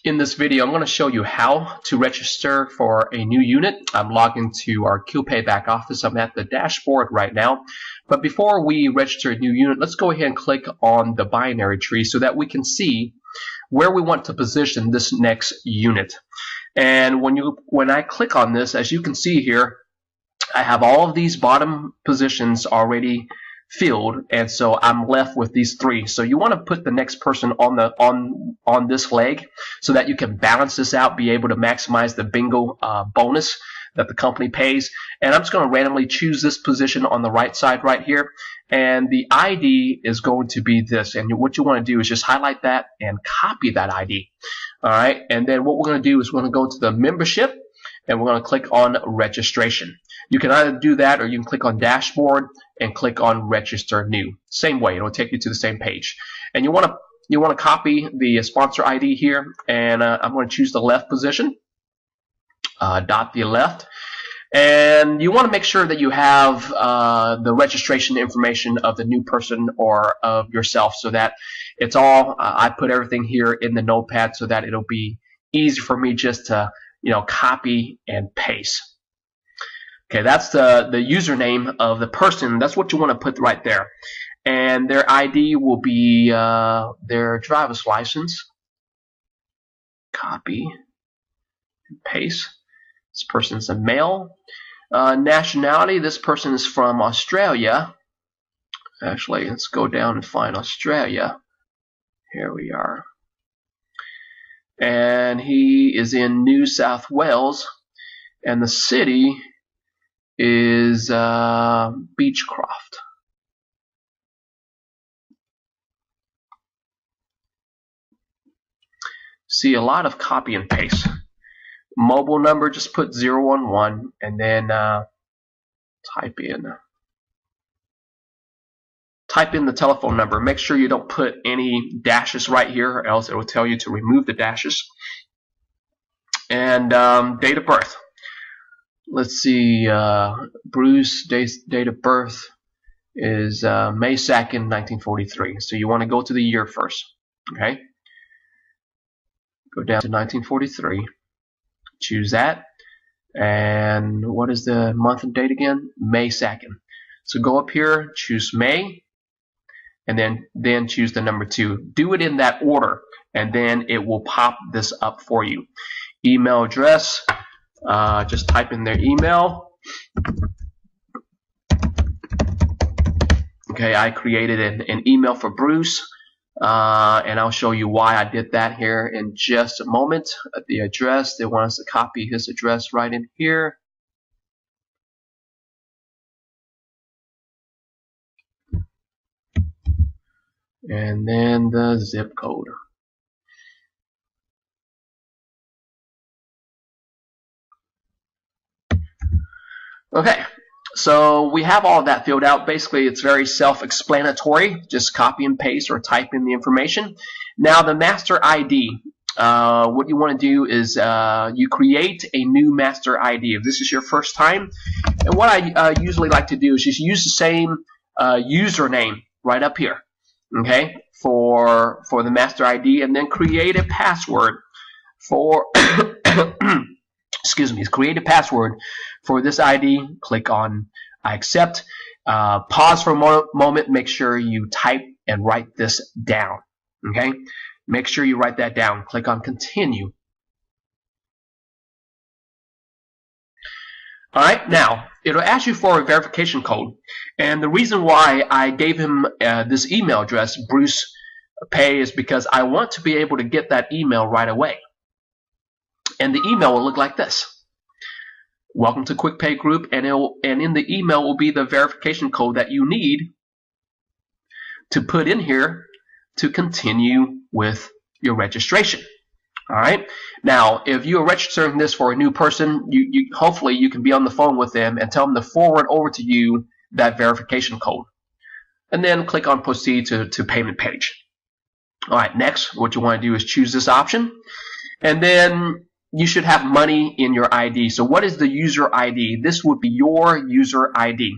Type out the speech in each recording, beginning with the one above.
In this video, I'm going to show you how to register for a new unit. I'm logged into our qpay back office. I'm at the dashboard right now. But before we register a new unit, let's go ahead and click on the binary tree so that we can see where we want to position this next unit. And when I click on this, as you can see here, I have all of these bottom positions already filled, and so I'm left with these three. So you want to put the next person on this leg so that you can balance this out, be able to maximize the bingo bonus that the company pays. And I'm just going to randomly choose this position on the right side right here, and the ID is going to be this. And what you want to do is just highlight that and copy that ID. All right, and then what we're going to do is we're going to go to the membership, and we're going to click on registration. You can either do that, or you can click on dashboard and click on register new. Same way, it'll take you to the same page. And you want to copy the sponsor ID here, and I'm going to choose the left position. Dot the left, and you want to make sure that you have the registration information of the new person or of yourself, so that it's all. I put everything here in the notepad so that it'll be easy for me just to copy and paste. Okay, that's the username of the person. That's what you want to put right there. And their ID will be their driver's license. Copy and paste. This person's a male. Nationality, this person is from Australia. Actually, let's go down and find Australia. Here we are. And he is in New South Wales. And the city is Beechcroft. See a lot of copy and paste. Mobile number, just put 011 and then type in the telephone number. Make sure you don't put any dashes right here, or else it will tell you to remove the dashes. And date of birth. Let's see, Bruce, date of birth is May 2nd, 1943. So you want to go to the year first. Okay? Go down to 1943. Choose that. And what is the month and date again? May 2nd. So go up here, choose May, and then choose the number 2. Do it in that order, and then it will pop this up for you. Email address. Just type in their email. Okay, I created an email for Bruce, and I'll show you why I did that here in just a moment. The address, they want us to copy his address right in here. And then the zip code. Okay, so we have all of that filled out. Basically, it's very self-explanatory. Just copy and paste or type in the information. Now, the master ID, what you want to do is you create a new master ID if this is your first time. And what I usually like to do is just use the same username right up here, okay, for the master ID, and then create a password for excuse me, create a password for this ID. Click on I accept. Pause for a moment. Make sure you type and write this down. Okay? Make sure you write that down. Click on continue. Alright, now it'll ask you for a verification code. And the reason why I gave him this email address, Bruce Pay, is because I want to be able to get that email right away. And the email will look like this. Welcome to QuickPay Group, and in the email will be the verification code that you need to put in here to continue with your registration. All right. Now, if you are registering this for a new person, hopefully you can be on the phone with them and tell them to forward over to you that verification code, and then click on proceed to payment page. All right. Next, what you want to do is choose this option, and then you should have money in your ID. So what is the user ID? This would be your user ID.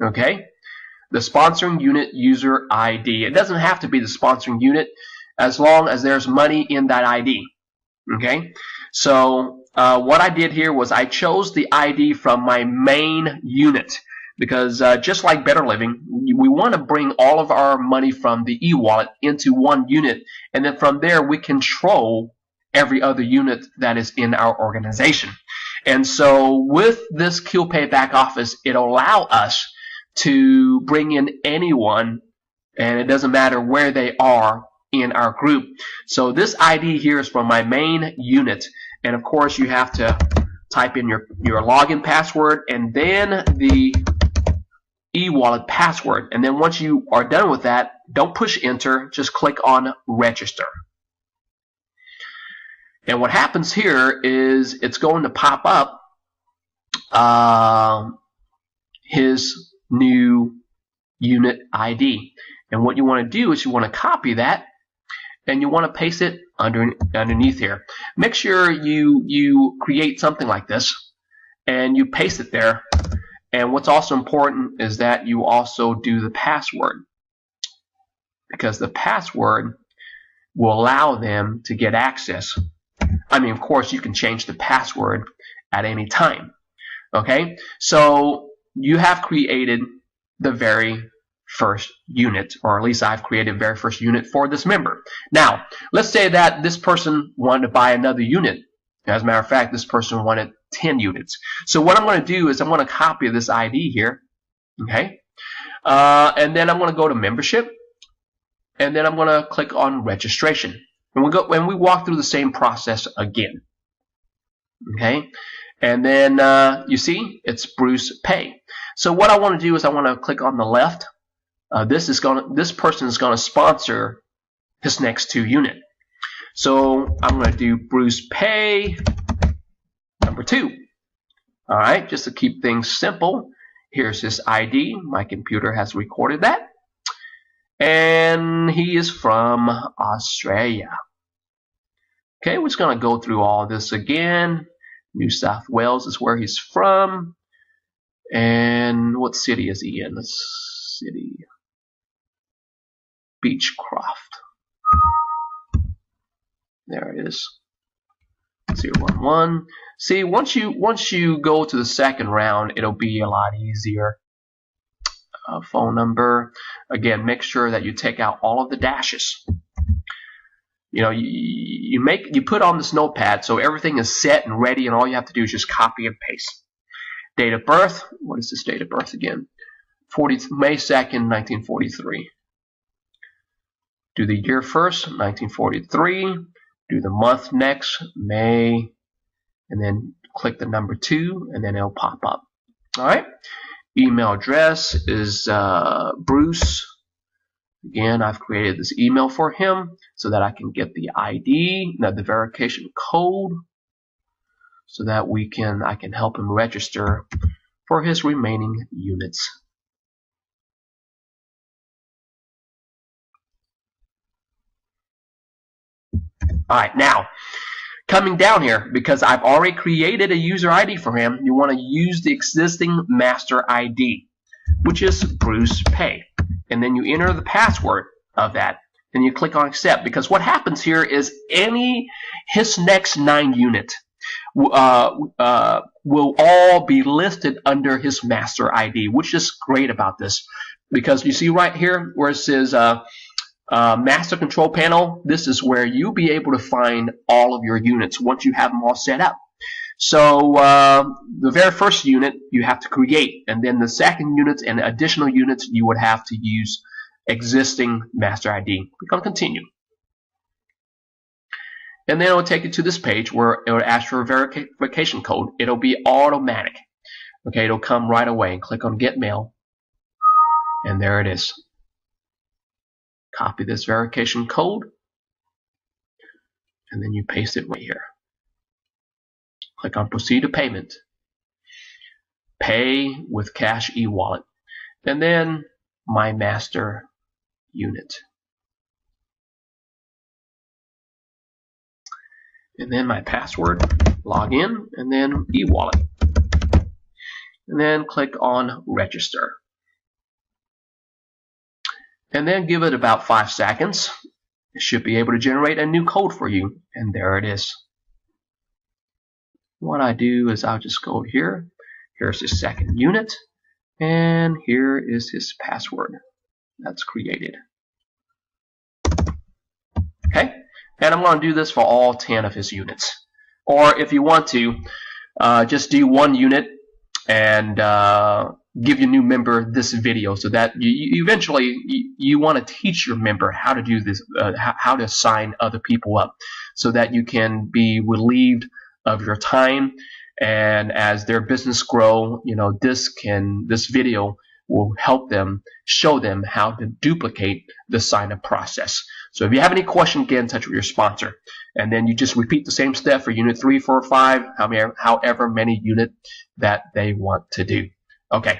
Okay? The sponsoring unit user ID. It doesn't have to be the sponsoring unit as long as there's money in that ID. Okay, so what I did here was I chose the ID from my main unit, because just like Better Living, we want to bring all of our money from the e-wallet into one unit, and then from there we control every other unit that is in our organization. And so with this qpay back office, it'll allow us to bring in anyone, and it doesn't matter where they are in our group. So this ID here is from my main unit, and of course you have to type in your login password and then the e-wallet password. And then once you are done with that, don't push enter, just click on register. And what happens here is it's going to pop up his new unit ID. And what you want to do is you want to copy that and you want to paste it underneath here. Make sure you create something like this and you paste it there. And what's also important is that you also do the password, because the password will allow them to get access. I mean, of course, you can change the password at any time. Okay, so you have created the very first unit, or at least I've created the very first unit for this member. Now, let's say that this person wanted to buy another unit. As a matter of fact, this person wanted 10 units. So what I'm going to do is I'm going to copy this ID here, okay, and then I'm going to go to membership, and then I'm going to click on registration, and we walk through the same process again, okay. And then you see it's Bruce Pay. So what I want to do is I want to click on the left. This person is going to sponsor his next 2 unit. So I'm going to do Bruce Pay number 2. All right, just to keep things simple. Here's his ID. My computer has recorded that. And he is from Australia. Okay, we're just going to go through all this again. New South Wales is where he's from. And what city is he in? This city, Beechcroft. There it is. 011. See, once you go to the second round, it'll be a lot easier. Phone number. Again, make sure that you take out all of the dashes. You know, you put on this notepad so everything is set and ready, and all you have to do is just copy and paste. Date of birth. What is this date of birth again? May 2nd, 1943. Do the year first, 1943. Do the month next, May, and then click the number 2, and then it'll pop up. All right. Email address is Bruce. Again, I've created this email for him so that I can get the ID, the verification code, so that I can help him register for his remaining units. All right, now coming down here, because I've already created a user ID for him, you want to use the existing master ID, which is Bruce Pay, and then you enter the password of that, and you click on accept, because what happens here is his next 9 units will all be listed under his master ID, which is great about this, because you see right here where it says master control panel, this is where you'll be able to find all of your units once you have them all set up. So the very first unit you have to create, and then the second units and additional units you would have to use existing master ID. Click on continue. And then it will take you to this page where it will ask for a verification code. It'll be automatic. Okay, it'll come right away. Click on get mail, and there it is. Copy this verification code, and then you paste it right here. Click on proceed to payment. Pay with cash e-wallet, and then my master unit, and then my password, log in, and then e-wallet, and then click on register. And then give it about 5 seconds. It should be able to generate a new code for you, and there it is. what I do is I'll just go here. Here's his second unit, and here is his password that's created. Okay, and I'm going to do this for all 10 of his units. Or if you want to, just do one unit and give your new member this video, so that you eventually you want to teach your member how to do this, how to sign other people up, so that you can be relieved of your time. And as their business grow, this video will help them, show them how to duplicate the sign up process. So if you have any question, get in touch with your sponsor, and then you just repeat the same step for unit 3, 4, 5, however many unit that they want to do. Okay,